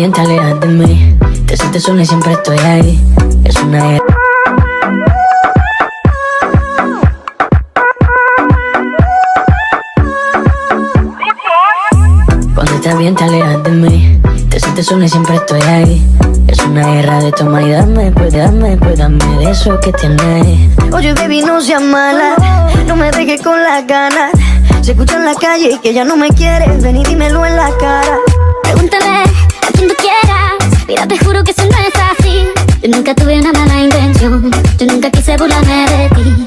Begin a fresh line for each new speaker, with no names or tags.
bien, te alejas de mí. Te sientes sola y siempre estoy ahí. Es una guerra. Cuando estás bien, te alejas de mí. Te sientes sola y siempre estoy ahí. Es una guerra de toma y dame, pues dame de eso que tienes.
Oye, baby, no seas mala, no me dejes con las ganas. Se escucha en la calle que ya no me quieres, ven y dímelo en la cara.
Pregúntale a quien tú quieras, mira, te juro que eso no es así. Yo nunca tuve una mala intención, yo nunca quise burlarme de ti.